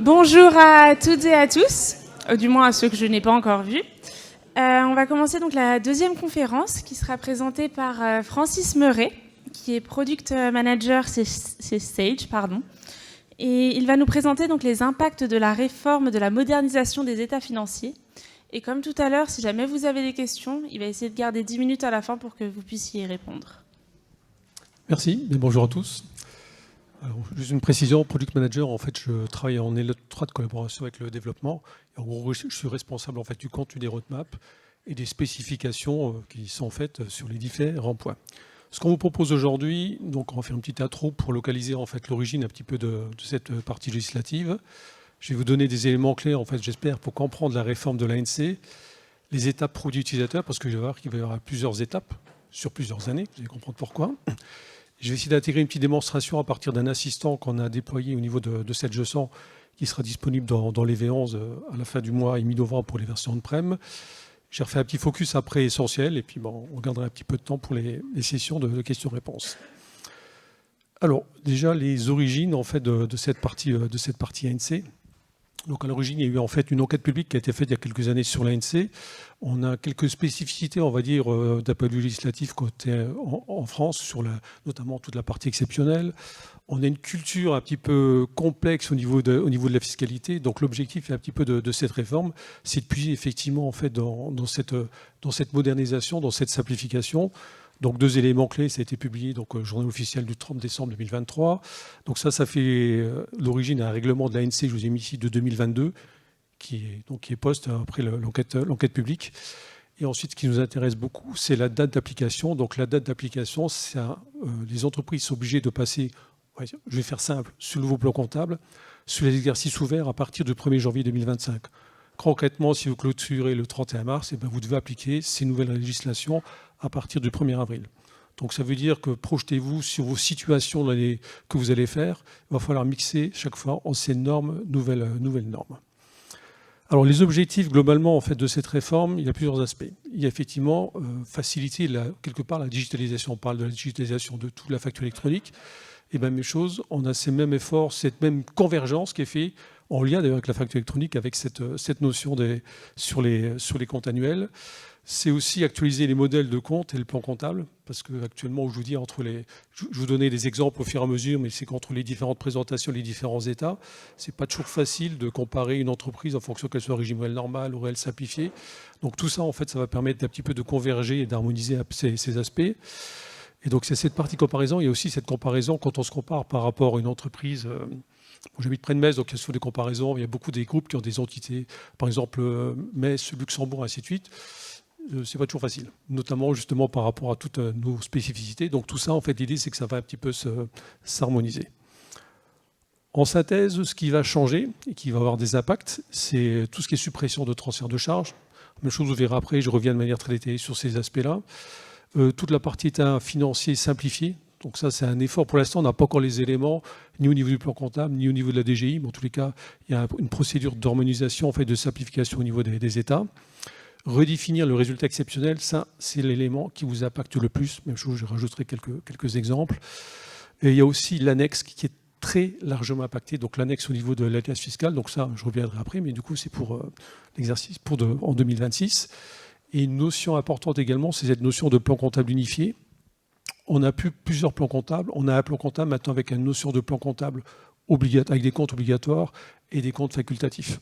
Bonjour à toutes et à tous, du moins à ceux que je n'ai pas encore vus. On va commencer donc la deuxième conférence qui sera présentée par Francis Meuret, qui est Product Manager chez Sage. Et il va nous présenter donc les impacts de la réforme de la modernisation des états financiers. Et comme tout à l'heure, si jamais vous avez des questions, il va essayer de garder 10 minutes à la fin pour que vous puissiez y répondre. Merci, et bonjour à tous. Alors, juste une précision, Product Manager, en fait, je travaille en étroite collaboration avec le développement. En gros, je suis responsable en fait, du contenu des roadmaps et des spécifications qui sont faites sur les différents points. Ce qu'on vous propose aujourd'hui, donc on va faire une petite intro pour localiser en fait l'origine un petit peu de cette partie législative. Je vais vous donner des éléments clés, en fait, j'espère, pour comprendre la réforme de l'ANC, les étapes produit utilisateur, parce que je vais voir qu'il va y avoir plusieurs étapes sur plusieurs années, vous allez comprendre pourquoi. Je vais essayer d'intégrer une petite démonstration à partir d'un assistant qu'on a déployé au niveau de cette G100 qui sera disponible dans les V11 à la fin du mois et mi-novembre pour les versions on-prem. J'ai refait un petit focus après essentiel et puis bon, on gardera un petit peu de temps pour les sessions de questions-réponses. Alors déjà les origines en fait de cette partie ANC. Donc à l'origine, il y a eu en fait une enquête publique qui a été faite il y a quelques années sur l'ANC. On a quelques spécificités, on va dire, d'un point de vue législatif côté en France, sur notamment toute la partie exceptionnelle. On a une culture un petit peu complexe au niveau de la fiscalité. Donc l'objectif un petit peu de cette réforme, c'est de puiser effectivement en fait dans cette modernisation, dans cette simplification. Donc deux éléments clés, ça a été publié donc journal officiel du 30 décembre 2023. Donc ça fait l'origine d'un règlement de l'ANC, je vous ai mis ici, de 2022, qui est post après l'enquête publique. Et ensuite, ce qui nous intéresse beaucoup, c'est la date d'application. Donc la date d'application, les entreprises sont obligées de passer, je vais faire simple, sur le nouveau plan comptable, sur les exercices ouverts à partir du 1er janvier 2025. Concrètement, si vous clôturez le 31 mars, vous devez appliquer ces nouvelles législations à partir du 1er avril. Donc ça veut dire que projetez-vous sur vos situations que vous allez faire. Il va falloir mixer chaque fois anciennes normes, nouvelles normes. Alors les objectifs globalement en fait, de cette réforme, il y a plusieurs aspects. Il y a effectivement faciliter quelque part la digitalisation. On parle de la digitalisation de toute la facture électronique. Et bien même chose, on a ces mêmes efforts, cette même convergence qui est faite en lien d'ailleurs avec la facture électronique, avec cette notion sur les comptes annuels. C'est aussi actualiser les modèles de compte et le plan comptable, parce qu'actuellement, je vous dis, je vous donnais des exemples au fur et à mesure, mais c'est qu'entre les différentes présentations, les différents états, c'est pas toujours facile de comparer une entreprise en fonction qu'elle soit régime réel normal ou réel simplifié. Donc tout ça, en fait, ça va permettre d'un petit peu de converger et d'harmoniser ces aspects. Et donc c'est cette partie comparaison. Il y a aussi cette comparaison quand on se compare par rapport à une entreprise. J'habite près de Metz, donc il y a des comparaisons. Il y a beaucoup des groupes qui ont des entités, par exemple Metz, Luxembourg, ainsi de suite. C'est pas toujours facile, notamment justement par rapport à toutes nos spécificités. Donc tout ça, en fait, l'idée, c'est que ça va un petit peu s'harmoniser. En synthèse, ce qui va changer et qui va avoir des impacts, c'est tout ce qui est suppression de transfert de charges. Même chose, vous verrez après, je reviens de manière très détaillée sur ces aspects-là. Toute la partie état financier simplifiée. Donc ça, c'est un effort. Pour l'instant, on n'a pas encore les éléments, ni au niveau du plan comptable, ni au niveau de la DGI. Mais en tous les cas, il y a une procédure d'harmonisation, en fait, de simplification au niveau des États. Redéfinir le résultat exceptionnel, ça, c'est l'élément qui vous impacte le plus. Même chose, je rajouterai quelques exemples. Et il y a aussi l'annexe qui est très largement impactée. Donc l'annexe au niveau de l'alias fiscale. Donc ça, je reviendrai après, mais du coup, c'est pour l'exercice en 2026. Et une notion importante également, c'est cette notion de plan comptable unifié. On a plusieurs plans comptables. On a un plan comptable maintenant avec une notion de plan comptable avec des comptes obligatoires et des comptes facultatifs.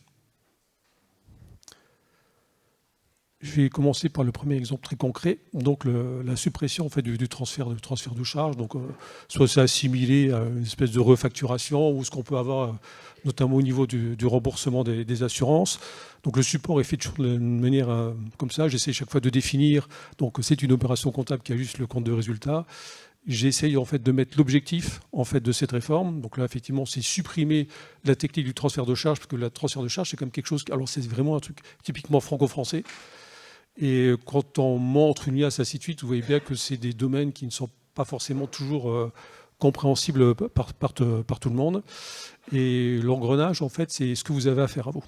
Je vais commencer par le premier exemple très concret, donc la suppression en fait, du transfert de charges. Donc, soit c'est assimilé à une espèce de refacturation ou ce qu'on peut avoir notamment au niveau du remboursement des assurances. Donc le support est fait toujours d'une manière comme ça. J'essaie chaque fois de définir. Donc c'est une opération comptable qui a juste le compte de résultat. J'essaye en fait de mettre l'objectif en fait de cette réforme. Donc là effectivement c'est supprimer la technique du transfert de charges parce que le transfert de charges c'est comme quelque chose. Alors c'est vraiment un truc typiquement franco-français. Et quand on montre une liasse ainsi de suite, vous voyez bien que c'est des domaines qui ne sont pas forcément toujours compréhensibles par tout le monde. Et l'engrenage, en fait, c'est ce que vous avez à faire à vous.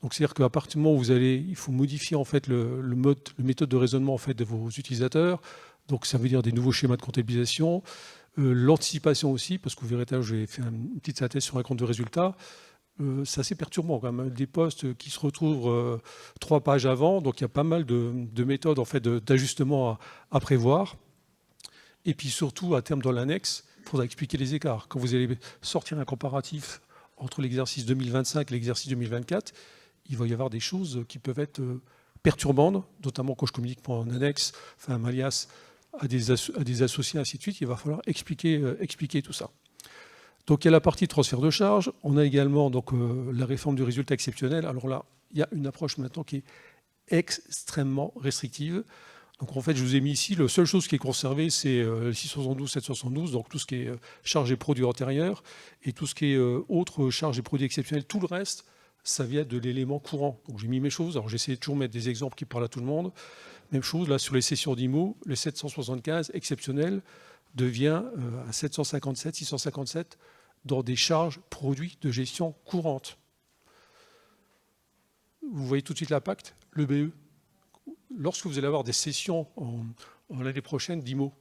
Donc, c'est-à-dire qu'à partir du moment où il faut modifier en fait le méthode de raisonnement en fait de vos utilisateurs. Donc, ça veut dire des nouveaux schémas de comptabilisation, l'anticipation aussi, parce que vous verrez, je vais faire une petite synthèse sur un compte de résultat. c'est assez perturbant quand même. Des postes qui se retrouvent 3 pages avant, donc il y a pas mal de méthodes en fait, d'ajustement à prévoir. Et puis surtout, à terme dans l'annexe, il faudra expliquer les écarts. Quand vous allez sortir un comparatif entre l'exercice 2025 et l'exercice 2024, il va y avoir des choses qui peuvent être perturbantes, notamment quand je communique pour un annexe, enfin un alias, à des associés, ainsi de suite. Il va falloir expliquer tout ça. Donc il y a la partie transfert de charge. On a également donc, la réforme du résultat exceptionnel. Alors là, il y a une approche maintenant qui est extrêmement restrictive. Donc en fait, je vous ai mis ici, la seule chose qui est conservée, c'est 672, 772, donc tout ce qui est charges et produits antérieurs, et tout ce qui est autres charges et produits exceptionnels. Tout le reste, ça vient de l'élément courant. Donc j'ai mis mes choses. Alors j'essaie de toujours mettre des exemples qui parlent à tout le monde. Même chose, là, sur les cessions d'IMO, les 775 exceptionnels devient à 757, 657 dans des charges produits de gestion courante. Vous voyez tout de suite l'impact, le BE. Lorsque vous allez avoir des cessions en l'année prochaine d'IMO,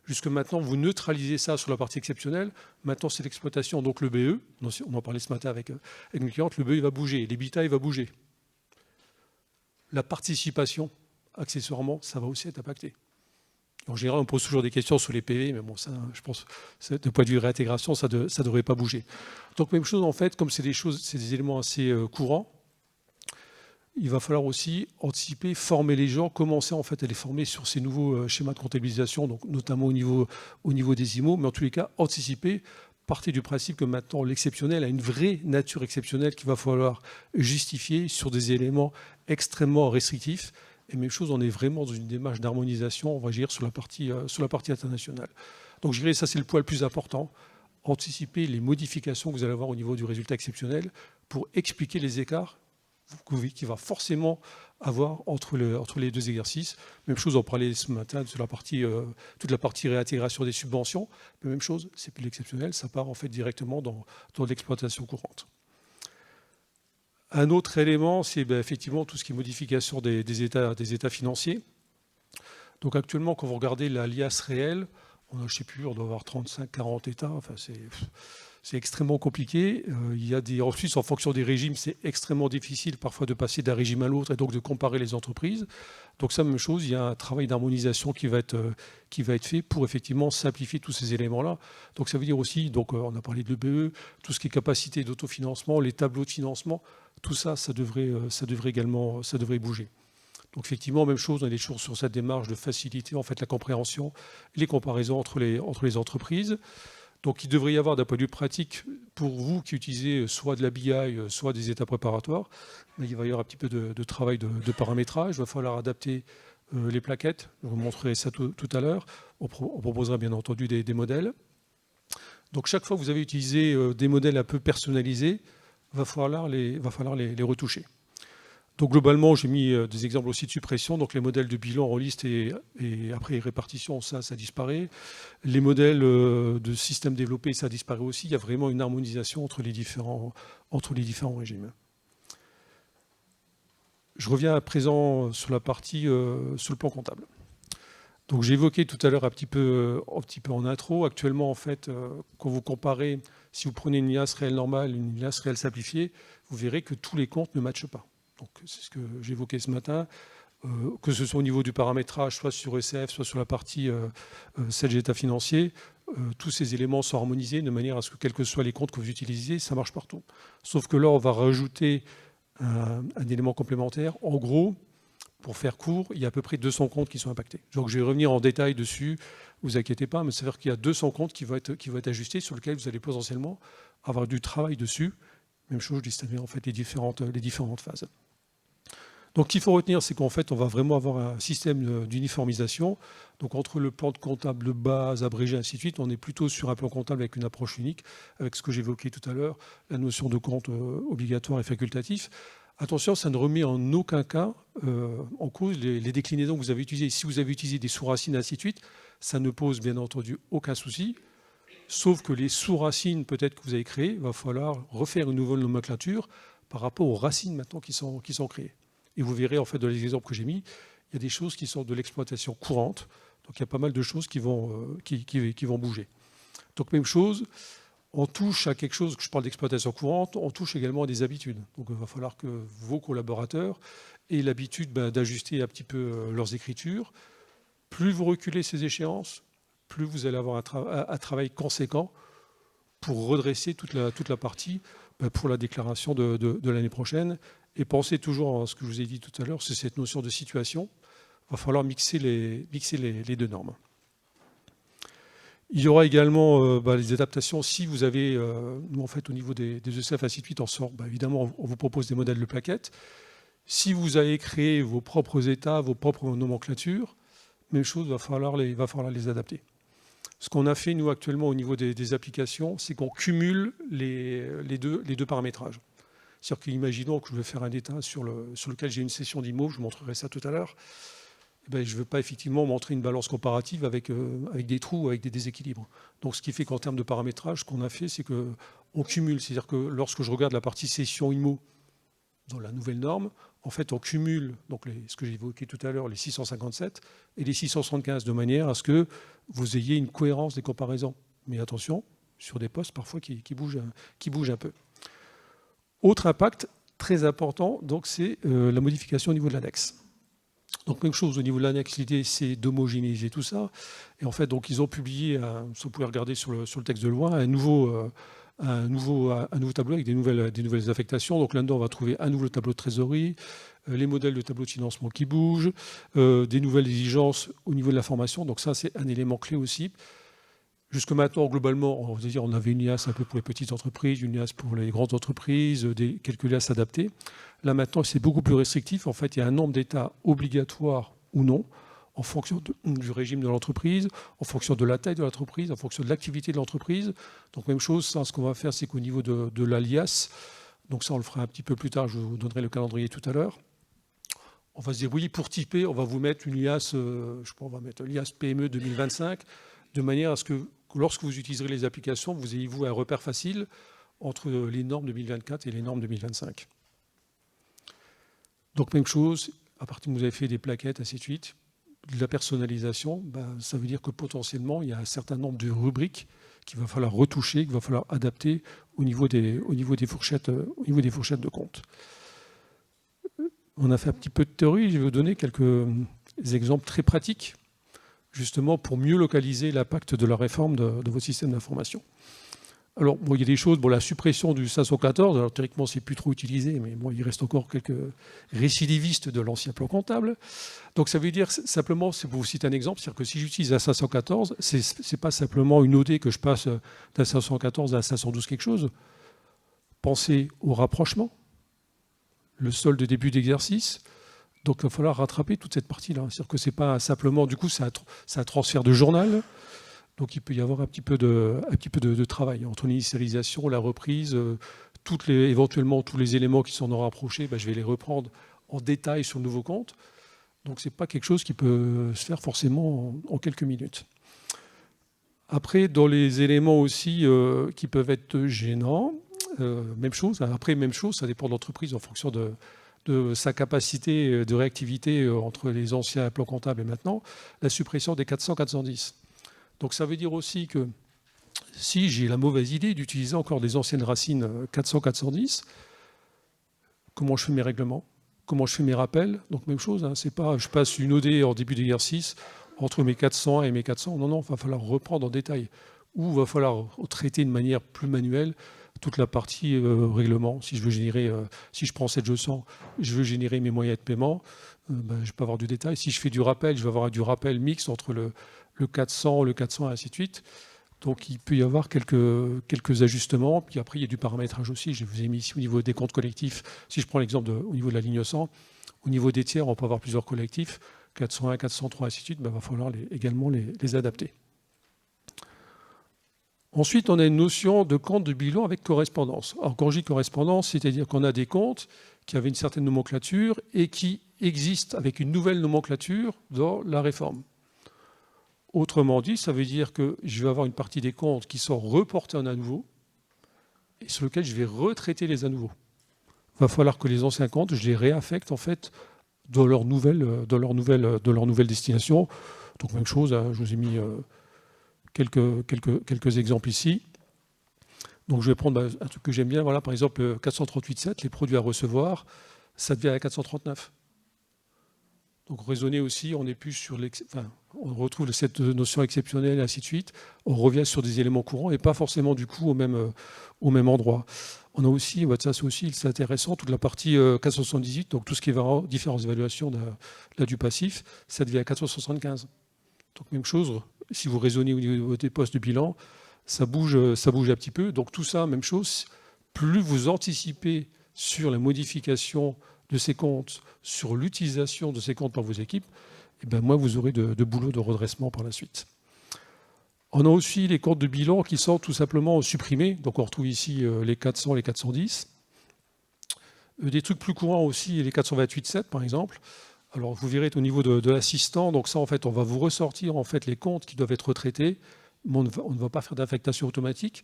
jusque maintenant, vous neutralisez ça sur la partie exceptionnelle. Maintenant, c'est l'exploitation. Donc le BE, on en parlait ce matin avec une cliente, le BE il va bouger, l'EBITDA il va bouger. La participation, accessoirement, ça va aussi être impacté. En général, on pose toujours des questions sur les PV, mais bon, ça, je pense, de point de vue réintégration, ça ne devrait pas bouger. Donc même chose, en fait, comme c'est des éléments assez courants, il va falloir aussi anticiper, former les gens, commencer en fait à les former sur ces nouveaux schémas de comptabilisation, donc notamment au niveau des IMO, mais en tous les cas, anticiper, partir du principe que maintenant l'exceptionnel a une vraie nature exceptionnelle qu'il va falloir justifier sur des éléments extrêmement restrictifs. Et même chose, on est vraiment dans une démarche d'harmonisation, on va dire, sur la partie internationale. Donc je dirais que ça, c'est le point le plus important, anticiper les modifications que vous allez avoir au niveau du résultat exceptionnel pour expliquer les écarts qu'il va forcément avoir entre les deux exercices. Même chose, on parlait ce matin sur toute la partie réintégration des subventions. Mais même chose, c'est plus l'exceptionnel, ça part en fait directement dans l'exploitation courante. Un autre élément, c'est effectivement tout ce qui est modification des états financiers. Donc actuellement, quand vous regardez l'alias réel, je ne sais plus, on doit avoir 35, 40 états, enfin c'est extrêmement compliqué. Il y a en Suisse, en fonction des régimes, c'est extrêmement difficile parfois de passer d'un régime à l'autre et donc de comparer les entreprises. Donc ça, même chose, il y a un travail d'harmonisation qui va être fait pour effectivement simplifier tous ces éléments-là. Donc ça veut dire aussi, donc on a parlé de l'EBE, tout ce qui est capacité d'autofinancement, les tableaux de financement, tout ça, ça devrait bouger. Donc effectivement, même chose, on est toujours sur cette démarche de faciliter en fait la compréhension, les comparaisons entre les entreprises. Donc il devrait y avoir d'un point de vue pratique, pour vous qui utilisez soit de la BI, soit des états préparatoires, mais il va y avoir un petit peu de travail de paramétrage, il va falloir adapter les plaquettes, je vous montrerai ça tout à l'heure, on proposera bien entendu des modèles. Donc chaque fois que vous avez utilisé des modèles un peu personnalisés, il va falloir les retoucher. Donc globalement, j'ai mis des exemples aussi de suppression. Donc les modèles de bilan en liste et après répartition, ça disparaît. Les modèles de système développé, ça disparaît aussi. Il y a vraiment une harmonisation entre les différents régimes. Je reviens à présent sur la partie sur le plan comptable. Donc j'ai évoqué tout à l'heure un petit peu en intro. Actuellement, en fait, quand vous comparez, si vous prenez une IAS réelle normale et une IAS réelle simplifiée, vous verrez que tous les comptes ne matchent pas. Donc c'est ce que j'évoquais ce matin, que ce soit au niveau du paramétrage, soit sur ECF, soit sur la partie celle état financier, tous ces éléments sont harmonisés de manière à ce que quels que soient les comptes que vous utilisez, ça marche partout. Sauf que là, on va rajouter un élément complémentaire. En gros, pour faire court, il y a à peu près 200 comptes qui sont impactés. Donc je vais revenir en détail dessus, ne vous inquiétez pas, mais ça veut dire qu'il y a 200 comptes qui vont être ajustés, sur lesquels vous allez potentiellement avoir du travail dessus. Même chose, je distingue en fait les différentes phases. Donc, ce qu'il faut retenir, c'est qu'en fait, on va vraiment avoir un système d'uniformisation. Donc, entre le plan de comptable de base, abrégé, ainsi de suite, on est plutôt sur un plan comptable avec une approche unique, avec ce que j'évoquais tout à l'heure, la notion de compte obligatoire et facultatif. Attention, ça ne remet en aucun cas en cause les déclinaisons que vous avez utilisées. Si vous avez utilisé des sous-racines, ainsi de suite, ça ne pose bien entendu aucun souci. Sauf que les sous-racines, peut-être que vous avez créées, il va falloir refaire une nouvelle nomenclature par rapport aux racines maintenant qui sont créées. Et vous verrez, en fait, dans les exemples que j'ai mis, il y a des choses qui sont de l'exploitation courante. Donc, il y a pas mal de choses qui vont bouger. Donc, même chose, on touche à quelque chose, je parle d'exploitation courante, on touche également à des habitudes. Donc il va falloir que vos collaborateurs aient l'habitude d'ajuster un petit peu leurs écritures. Plus vous reculez ces échéances, plus vous allez avoir un travail conséquent pour redresser toute la partie pour la déclaration de l'année prochaine. Et pensez toujours à ce que je vous ai dit tout à l'heure, c'est cette notion de situation. Il va falloir mixer les deux normes. Il y aura également les adaptations. Si vous avez, nous en fait au niveau des ECF, ainsi de suite, on sort, évidemment, on vous propose des modèles de plaquettes. Si vous avez créé vos propres états, vos propres nomenclatures, même chose, il va falloir les adapter. Ce qu'on a fait, nous, actuellement, au niveau des applications, c'est qu'on cumule les deux paramétrages. C'est-à-dire qu'imaginons que je vais faire un état sur lequel j'ai une session d'IMO, je vous montrerai ça tout à l'heure. Je ne veux pas effectivement montrer une balance comparative avec des trous, avec des déséquilibres. Donc, ce qui fait qu'en termes de paramétrage, ce qu'on a fait, c'est qu'on cumule. C'est-à-dire que lorsque je regarde la partie session IMO dans la nouvelle norme, en fait, on cumule donc ce que j'ai évoqué tout à l'heure, les 657 et les 675, de manière à ce que vous ayez une cohérence des comparaisons. Mais attention, sur des postes parfois qui bougent un peu. Autre impact très important, donc c'est la modification au niveau de l'annexe. Donc même chose au niveau de l'annexe, l'idée c'est d'homogénéiser tout ça. Et en fait, donc ils ont publié, si vous pouvez regarder sur le texte de loi, un nouveau tableau avec des nouvelles affectations. Donc là-dedans, on va trouver un nouveau tableau de trésorerie, les modèles de tableau de financement qui bougent, des nouvelles exigences au niveau de la formation. Donc ça, c'est un élément clé aussi. Jusque maintenant, globalement, on avait une IAS un peu pour les petites entreprises, une IAS pour les grandes entreprises, quelques IAS adaptés. Là maintenant, c'est beaucoup plus restrictif. En fait, il y a un nombre d'états obligatoires ou non, en fonction du régime de l'entreprise, en fonction de la taille de l'entreprise, en fonction de l'activité de l'entreprise. Donc même chose, ça, ce qu'on va faire, c'est qu'au niveau de l'alias, donc ça on le fera un petit peu plus tard, je vous donnerai le calendrier tout à l'heure, on va se dire oui, pour typer, on va vous mettre une IAS, on va mettre l'IAS PME 2025, de manière à ce que lorsque vous utiliserez les applications, vous ayez un repère facile entre les normes 2024 et les normes 2025. Donc même chose, à partir où vous avez fait des plaquettes, ainsi de suite, de la personnalisation, ça veut dire que potentiellement, il y a un certain nombre de rubriques qu'il va falloir retoucher, qu'il va falloir adapter au niveau des fourchettes de compte. On a fait un petit peu de théorie, je vais vous donner quelques exemples très pratiques, justement pour mieux localiser l'impact de la réforme de votre système d'information. Alors, il y a des choses, la suppression du 514, alors théoriquement, c'est plus trop utilisé, mais il reste encore quelques récidivistes de l'ancien plan comptable. Donc, ça veut dire simplement, c'est pour vous citer un exemple, c'est-à-dire que si j'utilise un 514, c'est pas simplement une OD que je passe d'un 514 à un 512 quelque chose. Pensez au rapprochement, le solde de début d'exercice. Donc, il va falloir rattraper toute cette partie-là. C'est-à-dire que c'est pas simplement, du coup, c'est un transfert de journal. Donc il peut y avoir un petit peu de travail entre l'initialisation, la reprise, éventuellement tous les éléments qui s'en ont rapprochés, je vais les reprendre en détail sur le nouveau compte. Donc ce n'est pas quelque chose qui peut se faire forcément en quelques minutes. Après, dans les éléments aussi qui peuvent être gênants, même chose. Après, même chose, ça dépend de l'entreprise en fonction de sa capacité de réactivité entre les anciens plans comptables et maintenant, la suppression des 400-410. Donc ça veut dire aussi que si j'ai la mauvaise idée d'utiliser encore des anciennes racines 400-410, comment je fais mes règlements? Comment je fais mes rappels? Donc même chose, c'est pas je passe une OD en début d'exercice entre mes 400 et mes 400. Non, il va falloir reprendre en détail. Ou il va falloir traiter de manière plus manuelle toute la partie règlement. Si je veux générer, si je prends 700, je veux générer mes moyens de paiement, je peux avoir du détail. Si je fais du rappel, je vais avoir du rappel mixte entre le 400, le 400 et ainsi de suite. Donc il peut y avoir quelques ajustements. Puis après, il y a du paramétrage aussi. Je vous ai mis ici au niveau des comptes collectifs. Si je prends l'exemple au niveau de la ligne 100, au niveau des tiers, on peut avoir plusieurs collectifs. 401, 403, ainsi de suite. Il va falloir également les adapter. Ensuite, on a une notion de compte de bilan avec correspondance. Alors quand je dis correspondance, c'est-à-dire qu'on a des comptes qui avaient une certaine nomenclature et qui existent avec une nouvelle nomenclature dans la réforme. Autrement dit, ça veut dire que je vais avoir une partie des comptes qui sont reportés en à nouveau et sur lesquels je vais retraiter les à nouveau. Il va falloir que les anciens comptes, je les réaffecte en fait dans leur nouvelle destination. Donc même chose, je vous ai mis quelques exemples ici. Donc je vais prendre un truc que j'aime bien, voilà, par exemple 438.7, les produits à recevoir, ça devient à 439. Donc raisonner aussi, on n'est plus sur on retrouve cette notion exceptionnelle et ainsi de suite. On revient sur des éléments courants et pas forcément du coup au même endroit. On a aussi, ça c'est aussi c'est intéressant, toute la partie 478, donc tout ce qui est différentes évaluations du passif, ça devient à 475. Donc même chose, si vous raisonnez au niveau des postes de bilan, ça bouge un petit peu. Donc tout ça, même chose, plus vous anticipez sur la modification de ces comptes, sur l'utilisation de ces comptes par vos équipes, et bien moins vous aurez de boulot de redressement par la suite. On a aussi les comptes de bilan qui sont tout simplement supprimés. Donc on retrouve ici les 400, les 410. Des trucs plus courants aussi, les 428.7 par exemple. Alors vous verrez au niveau de l'assistant, donc ça en fait on va vous ressortir en fait les comptes qui doivent être retraités, mais on ne va pas faire d'affectation automatique.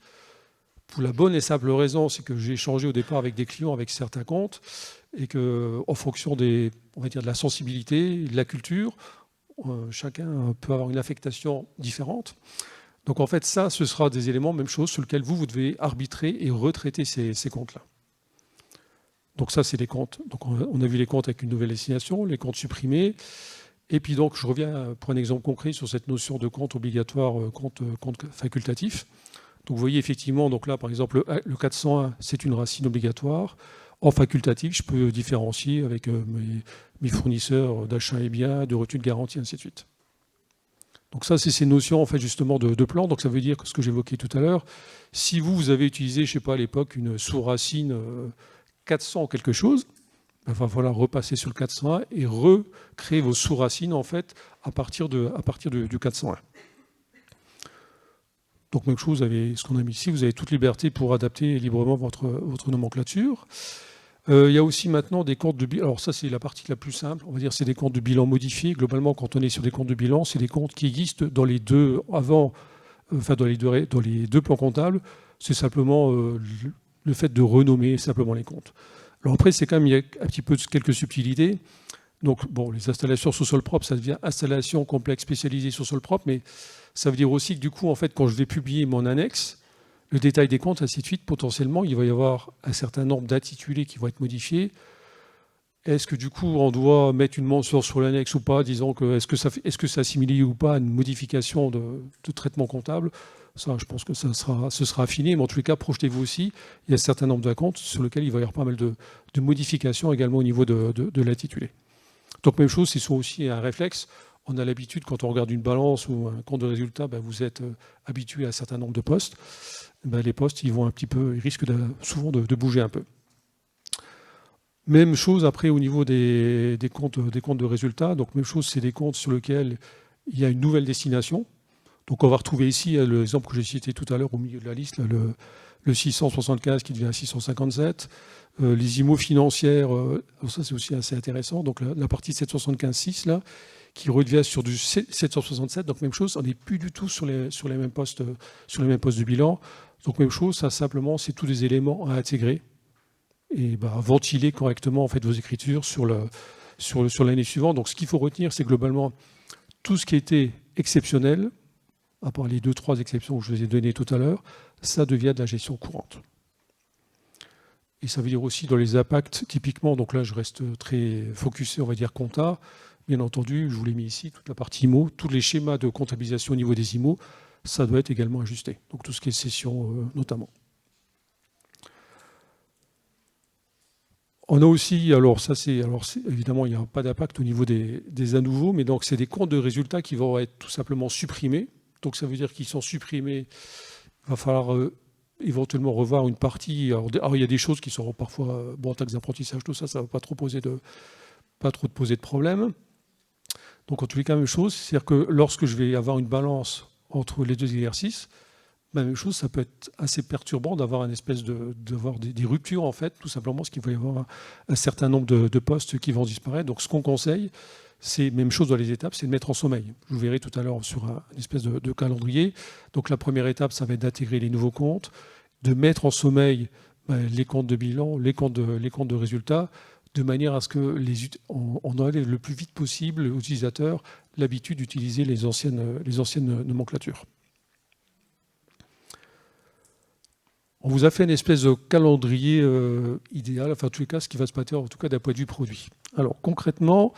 Pour la bonne et simple raison, c'est que j'ai échangé au départ avec des clients avec certains comptes et qu'en fonction on va dire de la sensibilité, de la culture, chacun peut avoir une affectation différente. Donc en fait, ça, ce sera des éléments, même chose, sur lesquels vous devez arbitrer et retraiter ces comptes-là. Donc ça, c'est les comptes. Donc on a vu les comptes avec une nouvelle destination, les comptes supprimés. Et puis donc, je reviens pour un exemple concret sur cette notion de compte obligatoire, compte facultatif. Donc vous voyez effectivement, donc là, par exemple, le 401, c'est une racine obligatoire. En facultatif, je peux différencier avec mes fournisseurs d'achat et biens, de retenue de garantie, ainsi de suite. Donc ça, c'est ces notions en fait justement de plan. Donc ça veut dire que ce que j'évoquais tout à l'heure, si vous avez utilisé, je ne sais pas, à l'époque, une sous-racine 400 quelque chose, il va falloir repasser sur le 401 et recréer vos sous-racines en fait à partir du 401. Donc même chose, vous avez ce qu'on a mis ici, vous avez toute liberté pour adapter librement votre nomenclature. Il y a aussi maintenant des comptes de bilan. Alors ça, c'est la partie la plus simple. On va dire c'est des comptes de bilan modifiés. Globalement, quand on est sur des comptes de bilan, c'est des comptes qui existent dans les deux dans les deux plans comptables. C'est simplement le fait de renommer simplement les comptes. Alors après, c'est quand même il y a un petit peu quelques subtilités. Donc bon, les installations sur sol propre, ça devient installation complexe spécialisée sur sol propre, mais ça veut dire aussi que du coup, en fait, quand je vais publier mon annexe, le détail des comptes, ainsi de suite, potentiellement, il va y avoir un certain nombre d'intitulés qui vont être modifiés. Est-ce que du coup, on doit mettre une mention sur l'annexe ou pas, disons que est-ce que ça assimile ou pas à une modification de traitement comptable? Ça, je pense que ce sera affiné, mais en tous les cas, projetez-vous aussi, il y a un certain nombre de comptes sur lesquels il va y avoir pas mal de modifications également au niveau de l'intitulé. Donc même chose, c'est aussi un réflexe. On a l'habitude, quand on regarde une balance ou un compte de résultat, vous êtes habitué à un certain nombre de postes. Les postes, ils risquent souvent de bouger un peu. Même chose après au niveau des comptes de résultats. Donc même chose, c'est des comptes sur lesquels il y a une nouvelle destination. Donc on va retrouver ici l'exemple que j'ai cité tout à l'heure au milieu de la liste, le 675 qui devient à 657. Les IMO financières, ça c'est aussi assez intéressant. Donc la partie 775.6 là, qui redevient sur du 767. Donc même chose, on n'est plus du tout sur les mêmes postes de bilan. Donc même chose, ça simplement, c'est tous des éléments à intégrer et ventiler correctement en fait vos écritures sur l'année suivante. Donc ce qu'il faut retenir, c'est globalement tout ce qui était exceptionnel, à part les 2-3 exceptions que je vous ai données tout à l'heure, ça devient de la gestion courante. Et ça veut dire aussi dans les impacts, typiquement, donc là je reste très focusé, on va dire compta. Bien entendu, je vous l'ai mis ici, toute la partie IMO, tous les schémas de comptabilisation au niveau des IMO, ça doit être également ajusté. Donc tout ce qui est cession notamment. On a aussi, évidemment, il n'y a pas d'impact au niveau des à nouveau, mais donc c'est des comptes de résultats qui vont être tout simplement supprimés. Donc ça veut dire qu'ils sont supprimés. Il va falloir éventuellement revoir une partie. Alors il y a des choses qui seront parfois, taxes d'apprentissage, tout ça, ça ne va pas trop poser de problème. Donc en tous les cas, même chose, c'est-à-dire que lorsque je vais avoir une balance entre les deux exercices, même chose, ça peut être assez perturbant d'avoir une espèce d'avoir des ruptures en fait, tout simplement parce qu'il va y avoir un certain nombre de postes qui vont disparaître. Donc ce qu'on conseille, c'est même chose dans les étapes, c'est de mettre en sommeil. Je vous verrai tout à l'heure sur une espèce de calendrier. Donc la première étape, ça va être d'intégrer les nouveaux comptes, de mettre en sommeil les comptes de bilan, les comptes de résultats, de manière à ce que on enlève le plus vite possible aux utilisateurs l'habitude d'utiliser les anciennes nomenclatures. On vous a fait une espèce de calendrier idéal, enfin en tous les cas, ce qui va se passer en tout cas d'un point de vue produit. Alors concrètement,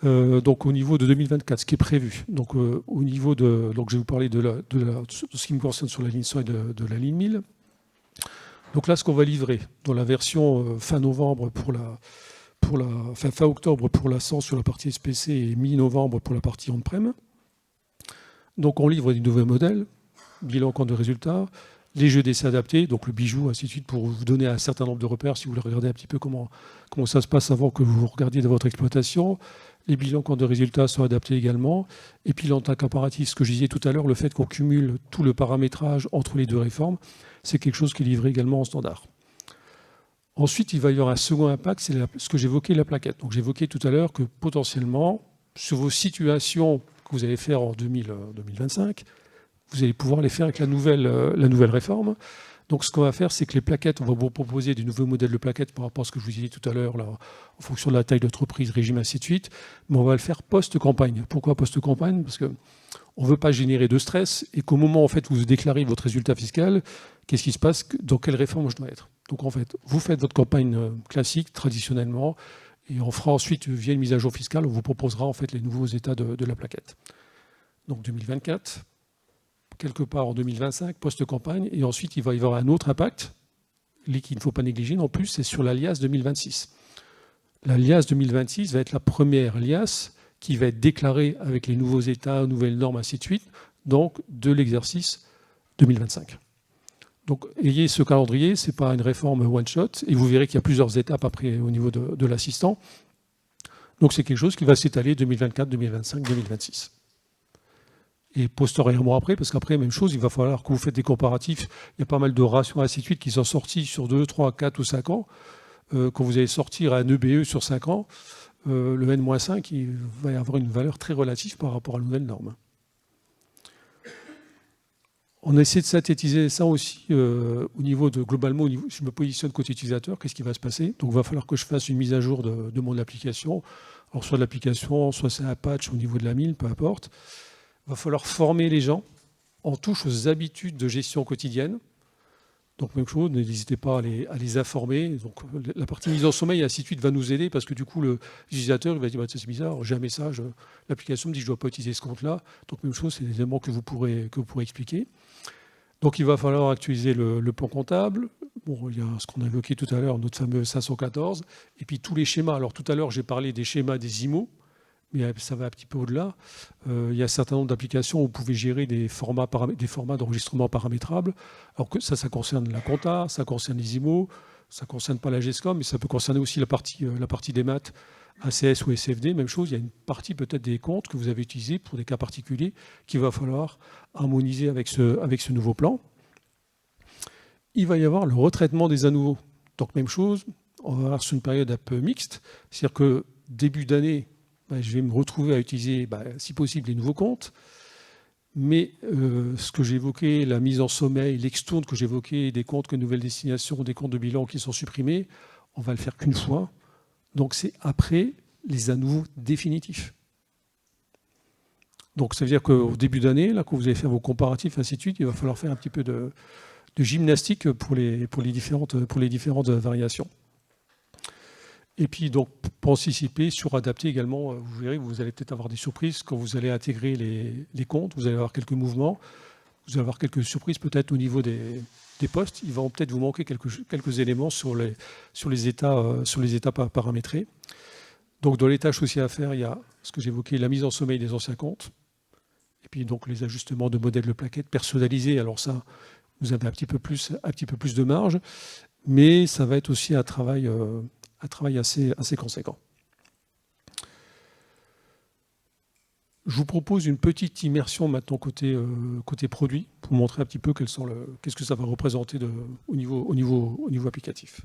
donc au niveau de 2024, ce qui est prévu, donc au niveau de, donc je vais vous parler de ce qui me concerne sur la ligne 100 et de la ligne 1000. Donc là, ce qu'on va livrer dans la version fin novembre fin octobre pour la 100 sur la partie SPC et mi-novembre pour la partie on-prem. Donc on livre des nouveaux modèles, bilan compte de résultats, les jeux d'essai adaptés, donc le bijou, ainsi de suite, pour vous donner un certain nombre de repères si vous voulez regarder un petit peu comment ça se passe avant que vous regardiez dans votre exploitation. Les bilans compte de résultats sont adaptés également. Et puis l'entente comparatif, ce que je disais tout à l'heure, le fait qu'on cumule tout le paramétrage entre les deux réformes, c'est quelque chose qui est livré également en standard. Ensuite, il va y avoir un second impact, c'est ce que j'évoquais, la plaquette. Donc j'évoquais tout à l'heure que potentiellement, sur vos situations que vous allez faire en 2025, vous allez pouvoir les faire avec la nouvelle réforme. Donc ce qu'on va faire, c'est que les plaquettes, on va vous proposer des nouveaux modèles de plaquettes par rapport à ce que je vous ai dit tout à l'heure, en fonction de la taille de l'entreprise, régime, ainsi de suite. Mais on va le faire post-campagne. Pourquoi post-campagne? Parce qu'on ne veut pas générer de stress et qu'au moment en fait, où vous déclarez votre résultat fiscal, qu'est-ce qui se passe? Dans quelle réforme je dois être? Donc en fait, vous faites votre campagne classique, traditionnellement, et on fera ensuite, via une mise à jour fiscale, on vous proposera en fait les nouveaux états de la plaquette. Donc 2024, quelque part en 2025, post-campagne, et ensuite il va y avoir un autre impact, qu'il ne faut pas négliger non plus, c'est sur l'alias 2026. L'alias 2026 va être la première alias qui va être déclarée avec les nouveaux états, nouvelles normes, ainsi de suite, donc de l'exercice 2025. Donc ayez ce calendrier, ce n'est pas une réforme one-shot, et vous verrez qu'il y a plusieurs étapes après au niveau de l'assistant. Donc c'est quelque chose qui va s'étaler 2024, 2025, 2026. Et postérieurement après, parce qu'après, même chose, il va falloir que vous faites des comparatifs. Il y a pas mal de ratios, ainsi de suite, qui sont sortis sur 2, 3, 4 ou 5 ans. Quand vous allez sortir un EBE sur 5 ans, le N-5, il va y avoir une valeur très relative par rapport à la nouvelle norme. On essaie de synthétiser ça aussi au niveau de, globalement, je me positionne côté utilisateur, qu'est-ce qui va se passer? Donc il va falloir que je fasse une mise à jour de mon application. Alors soit de l'application, soit c'est un patch au niveau de la mine, peu importe. Il va falloir former les gens. On touche aux habitudes de gestion quotidienne. Donc même chose, n'hésitez pas à les informer. Donc, la partie mise en sommeil, ainsi de suite, va nous aider parce que du coup, l'utilisateur va dire bah, c'est bizarre, j'ai un message, l'application me dit que je ne dois pas utiliser ce compte-là. Donc même chose, c'est des éléments que vous pourrez expliquer. Donc il va falloir actualiser le plan comptable. Bon, il y a ce qu'on a évoqué tout à l'heure, notre fameux 514. Et puis tous les schémas. Alors tout à l'heure, j'ai parlé des schémas des IMO. Mais ça va un petit peu au-delà. Il y a un certain nombre d'applications où vous pouvez gérer des formats d'enregistrement paramétrables. Alors que ça concerne la compta, ça concerne les IMO, ça ne concerne pas la GESCOM, mais ça peut concerner aussi la partie des maths, ACS ou SFD. Même chose, il y a une partie peut-être des comptes que vous avez utilisés pour des cas particuliers qu'il va falloir harmoniser avec ce nouveau plan. Il va y avoir le retraitement des à nouveaux. Donc même chose, on va avoir sur une période un peu mixte. C'est-à-dire que début d'année, je vais me retrouver à utiliser, si possible, les nouveaux comptes. Mais ce que j'évoquais, la mise en sommeil, l'extourne que j'évoquais, des comptes que nouvelles destinations, des comptes de bilan qui sont supprimés, on va le faire qu'une fois. Donc c'est après les à nouveau définitifs. Donc ça veut dire qu'au début d'année, là, quand vous allez faire vos comparatifs, ainsi de suite, il va falloir faire un petit peu de gymnastique pour les différentes variations. Et puis, donc, pour anticiper, suradapter également, vous verrez, vous allez peut-être avoir des surprises quand vous allez intégrer les comptes, vous allez avoir quelques mouvements, vous allez avoir quelques surprises peut-être au niveau des postes. Il va peut-être vous manquer quelques éléments sur les états paramétrés. Donc, dans les tâches aussi à faire, il y a ce que j'évoquais, la mise en sommeil des anciens comptes, et puis donc les ajustements de modèles de plaquettes personnalisés. Alors ça, vous avez un petit peu plus de marge, mais ça va être aussi un travail assez conséquent. Je vous propose une petite immersion maintenant côté produit pour vous montrer un petit peu qu'est-ce que ça va représenter au niveau applicatif.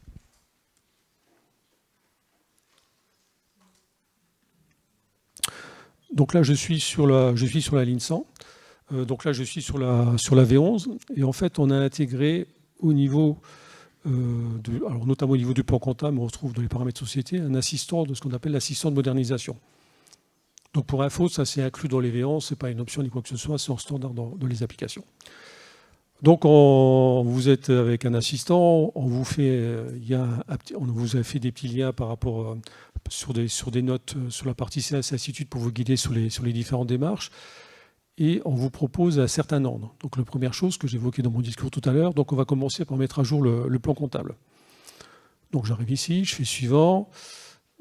Donc là, je suis sur la ligne 100. Donc là, je suis sur la V11. Et en fait, on a intégré au niveau alors notamment au niveau du plan comptable, on retrouve dans les paramètres société un assistant de ce qu'on appelle l'assistant de modernisation. Donc pour info, ça c'est inclus dans les V11, ce n'est pas une option ni quoi que ce soit, c'est en standard dans les applications. Donc, vous êtes avec un assistant, on vous a fait des petits liens par rapport sur des notes sur la partie CS, ainsi de suite, pour vous guider sur les différentes démarches. Et on vous propose un certain ordre. Donc, la première chose que j'évoquais dans mon discours tout à l'heure, donc on va commencer par mettre à jour le plan comptable. Donc, j'arrive ici, je fais suivant.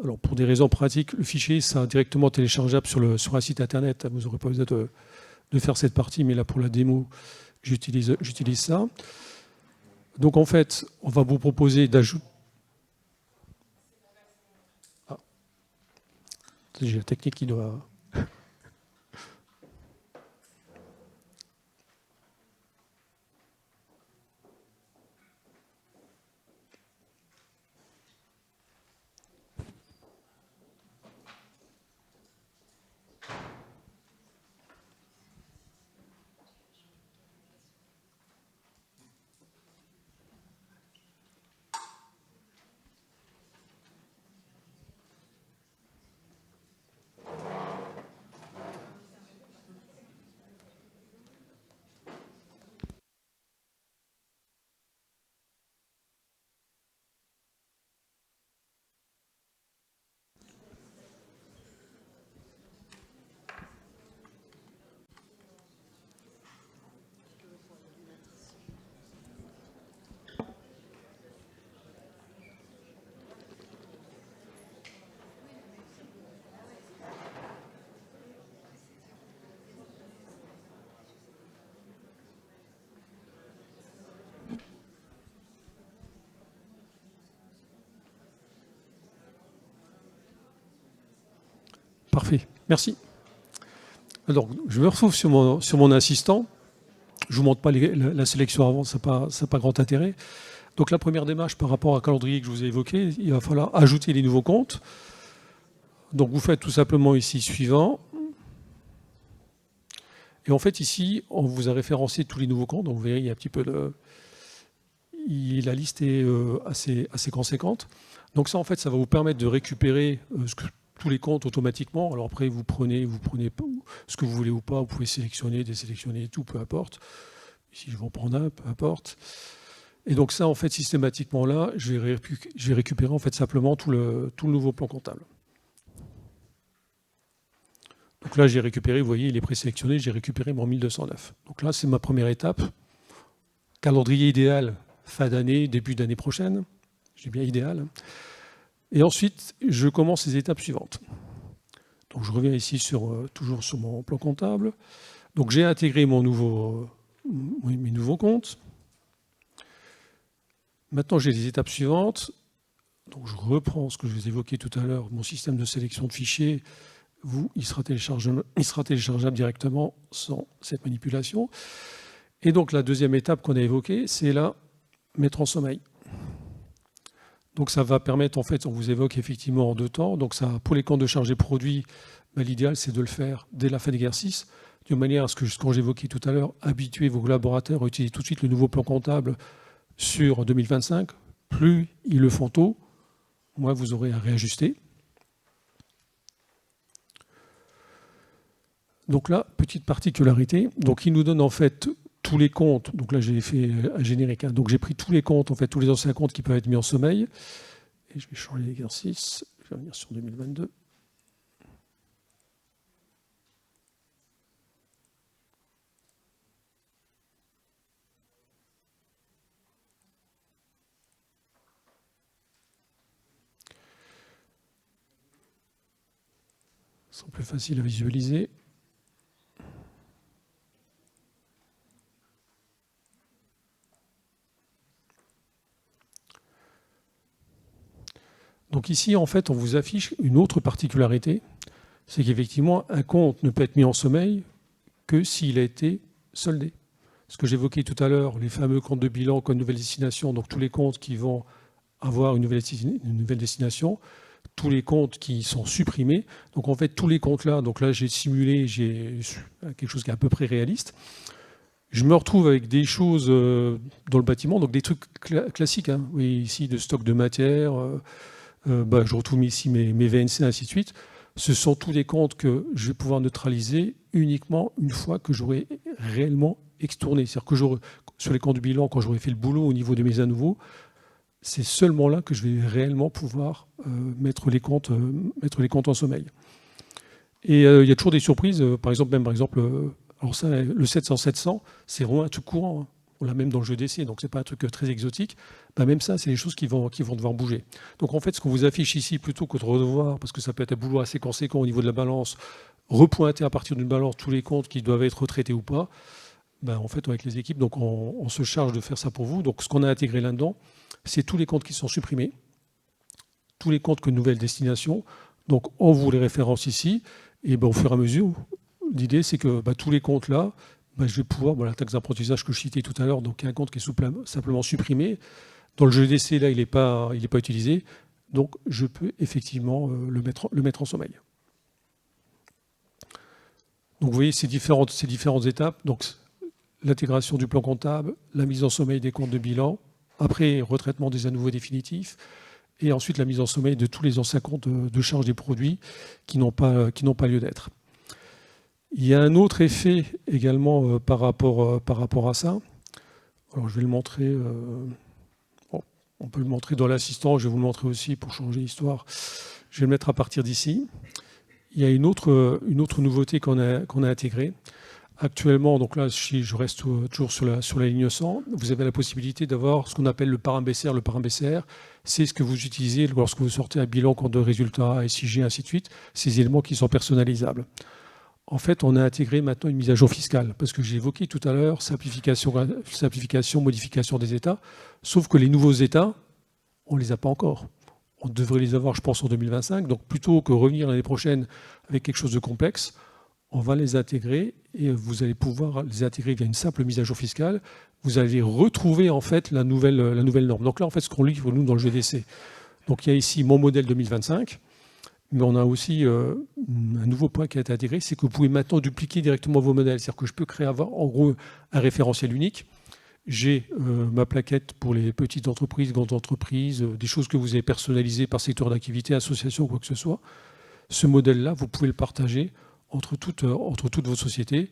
Alors, pour des raisons pratiques, le fichier sera directement téléchargeable sur un site internet. Vous n'aurez pas besoin de faire cette partie, mais là, pour la démo, j'utilise ça. Donc, en fait, on va vous proposer d'ajouter... Ah. J'ai la technique qui doit... Parfait, merci. Alors, je me retrouve sur mon assistant. Je ne vous montre pas la sélection avant, ça n'a pas grand intérêt. Donc, la première démarche par rapport à calendrier que je vous ai évoqué, il va falloir ajouter les nouveaux comptes. Donc, vous faites tout simplement ici suivant. Et en fait, ici, on vous a référencé tous les nouveaux comptes. Donc, vous verrez, il y a un petit peu la liste est assez conséquente. Donc, ça, en fait, ça va vous permettre de récupérer tous les comptes automatiquement. Alors après, vous prenez ce que vous voulez ou pas. Vous pouvez sélectionner, désélectionner, tout, peu importe. Ici, je vais en prendre un, peu importe. Et donc ça, en fait, systématiquement là, je vais récupérer en fait simplement tout le nouveau plan comptable. Donc là, j'ai récupéré, vous voyez, il est présélectionné, j'ai récupéré mon 1209. Donc là, c'est ma première étape. Calendrier idéal, fin d'année, début d'année prochaine. J'ai bien idéal. Et ensuite, je commence les étapes suivantes. Donc je reviens ici toujours sur mon plan comptable. Donc j'ai intégré mes nouveaux comptes. Maintenant, j'ai les étapes suivantes. Donc je reprends ce que je vous évoquais tout à l'heure, mon système de sélection de fichiers. Il sera téléchargeable directement sans cette manipulation. Et donc la deuxième étape qu'on a évoquée, c'est là, mettre en sommeil. Donc ça va permettre, en fait, on vous évoque effectivement en 2 temps. Donc ça, pour les comptes de chargés produits, l'idéal c'est de le faire dès la fin d'exercice, de manière à ce que, quand j'évoquais tout à l'heure, habituer vos collaborateurs à utiliser tout de suite le nouveau plan comptable sur 2025. Plus ils le font tôt, moins vous aurez à réajuster. Donc là, petite particularité, donc il nous donne en fait tous les comptes, donc là j'ai fait un générique, hein. Donc j'ai pris tous les comptes, en fait tous les anciens comptes qui peuvent être mis en sommeil, et je vais changer l'exercice, je vais revenir sur 2022. Ce sera plus facile à visualiser. Donc ici, en fait, on vous affiche une autre particularité, c'est qu'effectivement, un compte ne peut être mis en sommeil que s'il a été soldé. Ce que j'évoquais tout à l'heure, les fameux comptes de bilan comme nouvelle destination, donc tous les comptes qui vont avoir une nouvelle destination, tous les comptes qui sont supprimés. Donc en fait, tous les comptes-là, donc là j'ai simulé, j'ai quelque chose qui est à peu près réaliste. Je me retrouve avec des choses dans le bâtiment, donc des trucs classiques, hein. Oui, ici de stock de matière, je retrouve ici mes VNC, ainsi de suite. Ce sont tous des comptes que je vais pouvoir neutraliser uniquement une fois que j'aurai réellement extourner. C'est-à-dire que sur les comptes du bilan, quand j'aurai fait le boulot au niveau de mes à nouveau, c'est seulement là que je vais réellement pouvoir mettre les comptes en sommeil. Et il y a toujours des surprises. Par exemple, alors ça, le 700-700, c'est vraiment un truc courant, hein. On l'a même dans le jeu d'essai, donc c'est pas un truc très exotique. Ben même ça, c'est des choses qui vont devoir bouger. Donc en fait, ce qu'on vous affiche ici, plutôt que de revoir, parce que ça peut être un boulot assez conséquent au niveau de la balance, repointer à partir d'une balance tous les comptes qui doivent être retraités ou pas, ben en fait, avec les équipes, donc on se charge de faire ça pour vous. Donc ce qu'on a intégré là-dedans, c'est tous les comptes qui sont supprimés, tous les comptes que nouvelle destination. Donc on vous les référence ici, et ben, au fur et à mesure, l'idée c'est que tous les comptes là, je vais pouvoir, la taxe d'apprentissage que je citais tout à l'heure, donc il y a un compte qui est simplement supprimé. Dans le jeu d'essai, là, il n'est pas utilisé. Donc, je peux effectivement le mettre en sommeil. Donc, vous voyez ces différentes étapes. Donc, l'intégration du plan comptable, la mise en sommeil des comptes de bilan, après, retraitement des à nouveau définitifs, et ensuite la mise en sommeil de tous les anciens comptes de charge des produits qui n'ont pas lieu d'être. Il y a un autre effet également par rapport à ça. Alors je vais le montrer, on peut le montrer dans l'assistant, je vais vous le montrer aussi pour changer l'histoire. Je vais le mettre à partir d'ici. Il y a une autre nouveauté qu'on a intégrée. Actuellement, donc là, je reste toujours sur la ligne 100, vous avez la possibilité d'avoir ce qu'on appelle le parrain BCR. Le parrain BCR, c'est ce que vous utilisez lorsque vous sortez un bilan, compte de résultats, SIG, ainsi de suite, ces éléments qui sont personnalisables. En fait, on a intégré maintenant une mise à jour fiscale, parce que j'ai évoqué tout à l'heure simplification, modification des états, sauf que les nouveaux états, on ne les a pas encore. On devrait les avoir, je pense, en 2025. Donc, plutôt que revenir l'année prochaine avec quelque chose de complexe, on va les intégrer et vous allez pouvoir les intégrer via une simple mise à jour fiscale. Vous allez retrouver en fait la nouvelle norme. Donc là, en fait, ce qu'on livre, nous, dans le jeu d'essai. Donc, il y a ici mon modèle 2025. Mais on a aussi un nouveau point qui a été intégré, c'est que vous pouvez maintenant dupliquer directement vos modèles. C'est-à-dire que je peux créer en gros un référentiel unique. J'ai ma plaquette pour les petites entreprises, grandes entreprises, des choses que vous avez personnalisées par secteur d'activité, association, quoi que ce soit. Ce modèle-là, vous pouvez le partager entre toutes vos sociétés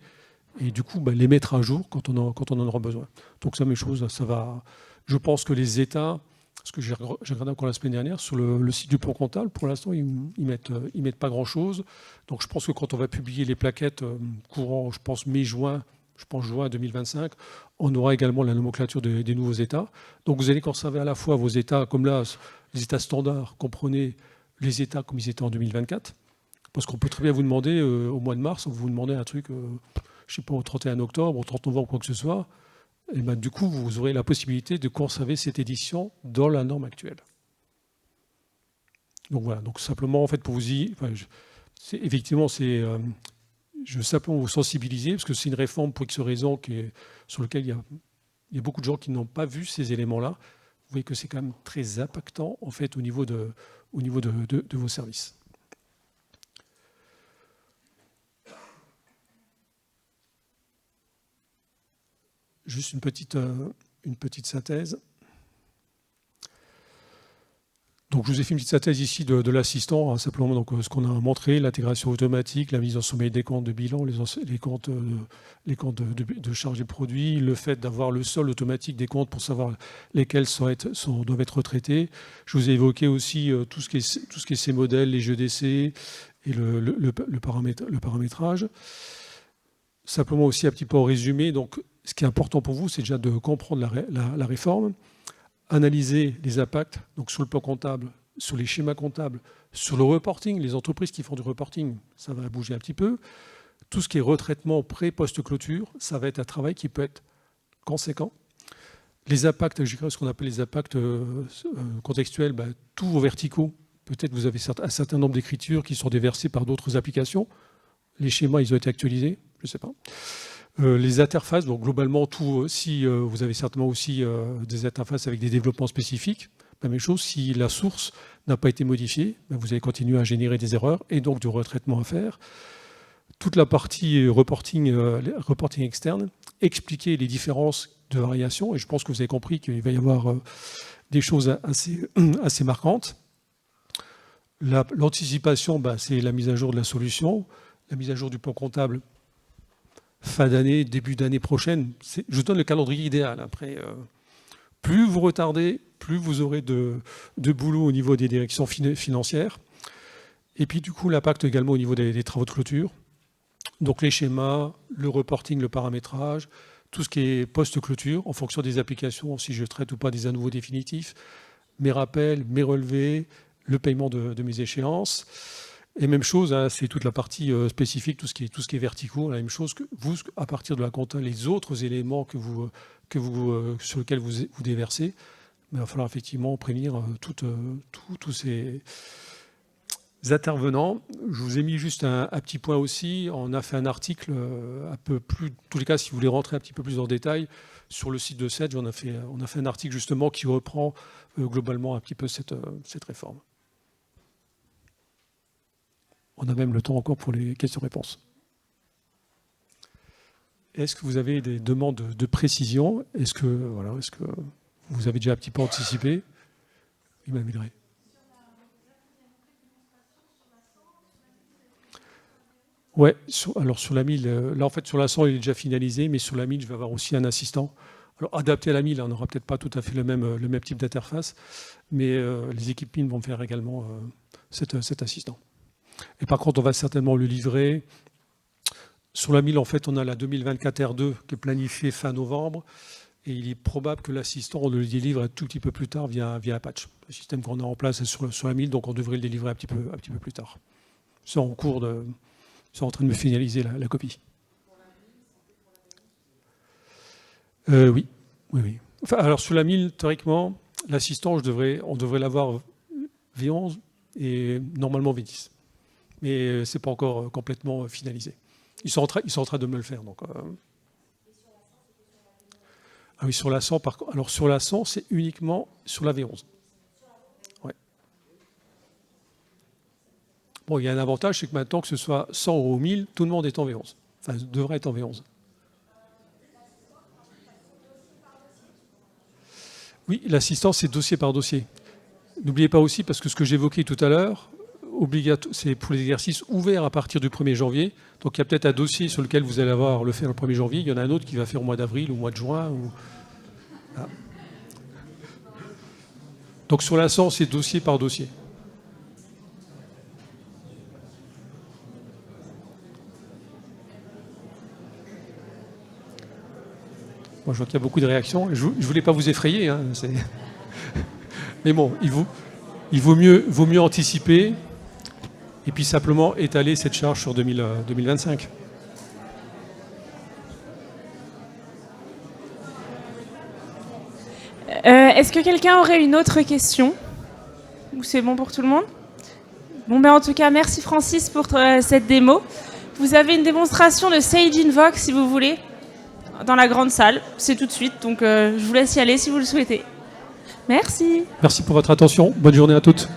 et du coup les mettre à jour quand on en aura besoin. Donc ça, mes choses, ça va. Je pense que les États, parce que j'ai regardé encore la semaine dernière, sur le site du plan comptable, pour l'instant, ils mettent pas grand-chose. Donc je pense que quand on va publier les plaquettes courant, je pense mai-juin, juin 2025, on aura également la nomenclature des nouveaux États. Donc vous allez conserver à la fois vos États, comme là, les États standards, comprenez les États comme ils étaient en 2024. Parce qu'on peut très bien vous demander, au mois de mars, on vous demandez un truc, je ne sais pas, au 31 octobre, au 30 novembre, quoi que ce soit. Et ben, du coup, vous aurez la possibilité de conserver cette édition dans la norme actuelle. Donc voilà, donc simplement, en fait, pour vous y... effectivement, je veux simplement vous sensibiliser, parce que c'est une réforme pour X raisons sur laquelle il y a beaucoup de gens qui n'ont pas vu ces éléments-là. Vous voyez que c'est quand même très impactant, en fait, au niveau de vos services. Juste une petite synthèse. Donc, je vous ai fait une petite synthèse ici de l'assistant, hein, simplement donc, ce qu'on a montré, l'intégration automatique, la mise en sommeil des comptes de bilan, les comptes de charge des produits, le fait d'avoir le solde automatique des comptes pour savoir lesquels doivent être retraités. Je vous ai évoqué aussi tout ce qui est ces modèles, les jeux d'essai et le paramétrage. Simplement aussi un petit peu en résumé, donc ce qui est important pour vous, c'est déjà de comprendre la réforme, analyser les impacts donc sur le plan comptable, sur les schémas comptables, sur le reporting, les entreprises qui font du reporting, ça va bouger un petit peu. Tout ce qui est retraitement pré-post-clôture, ça va être un travail qui peut être conséquent. Les impacts, je dirais ce qu'on appelle les impacts contextuels, tous vos verticaux, peut-être vous avez un certain nombre d'écritures qui sont déversées par d'autres applications. Les schémas, ils ont été actualisés, je ne sais pas. Les interfaces, donc globalement, si vous avez certainement aussi des interfaces avec des développements spécifiques, la même chose, si la source n'a pas été modifiée, vous allez continuer à générer des erreurs et donc du retraitement à faire. Toute la partie reporting externe, expliquer les différences de variation, et je pense que vous avez compris qu'il va y avoir des choses assez marquantes. L'anticipation, c'est la mise à jour de la solution, la mise à jour du plan comptable, fin d'année, début d'année prochaine. Je donne le calendrier idéal. Après, plus vous retardez, plus vous aurez de boulot au niveau des directions financières. Et puis du coup, l'impact également au niveau des travaux de clôture. Donc les schémas, le reporting, le paramétrage, tout ce qui est post-clôture, en fonction des applications, si je traite ou pas des à nouveau définitifs, mes rappels, mes relevés, le paiement de mes échéances. Et même chose, hein, c'est toute la partie spécifique, tout ce qui est verticaux. La même chose que vous, à partir de la compta, les autres éléments sur lesquels vous déversez, mais il va falloir effectivement prévenir tous ces intervenants. Je vous ai mis juste un petit point aussi. On a fait un article un peu plus, en tous les cas, si vous voulez rentrer un petit peu plus en détail, sur le site de Sedge, on a fait un article justement qui reprend globalement un petit peu cette réforme. On a même le temps encore pour les questions-réponses. Est-ce que vous avez des demandes de précision? Est-ce que vous avez déjà un petit peu anticipé? Oui, Mme Villeray. Ouais, alors sur la 1000, là en fait sur la 100 il est déjà finalisé, mais sur la 1000 je vais avoir aussi un assistant. Alors adapté à la 1000, on n'aura peut-être pas tout à fait le même type d'interface, mais les équipes PIN vont faire également cet assistant. Et par contre, on va certainement le livrer. Sur la 1000, en fait, on a la 2024 R2 qui est planifiée fin novembre. Et il est probable que l'assistant, on le délivre un tout petit peu plus tard via un patch. Le système qu'on a en place est sur la 1000, donc on devrait le délivrer un petit peu plus tard. C'est en cours c'est en train de me finaliser la copie. Oui. Enfin, alors sur la 1000, théoriquement, l'assistant, on devrait l'avoir V11 et normalement V10. Mais ce n'est pas encore complètement finalisé. Ils sont en train de me le faire. Donc, Ah oui, sur la 100, par contre. Alors sur la 100, c'est uniquement sur la V11. Ouais. Bon, il y a un avantage, c'est que maintenant que ce soit 100 ou 1000, tout le monde est en V11. Enfin, devrait être en V11. Oui, l'assistance, c'est dossier par dossier. N'oubliez pas aussi, parce que ce que j'évoquais tout à l'heure, c'est pour les exercices ouverts à partir du 1er janvier. Donc il y a peut-être un dossier sur lequel vous allez avoir le faire le 1er janvier. Il y en a un autre qui va faire au mois d'avril ou au mois de juin. Voilà. Donc sur la 100, c'est dossier par dossier. Moi, je vois qu'il y a beaucoup de réactions. Je ne voulais pas vous effrayer. Hein, mais bon, il vaut mieux anticiper et puis simplement étaler cette charge sur 2025. Est-ce que quelqu'un aurait une autre question? Ou c'est bon pour tout le monde? Bon, ben en tout cas, merci Francis pour cette démo. Vous avez une démonstration de Sage Invoke, si vous voulez, dans la grande salle. C'est tout de suite, donc je vous laisse y aller si vous le souhaitez. Merci. Merci pour votre attention. Bonne journée à toutes.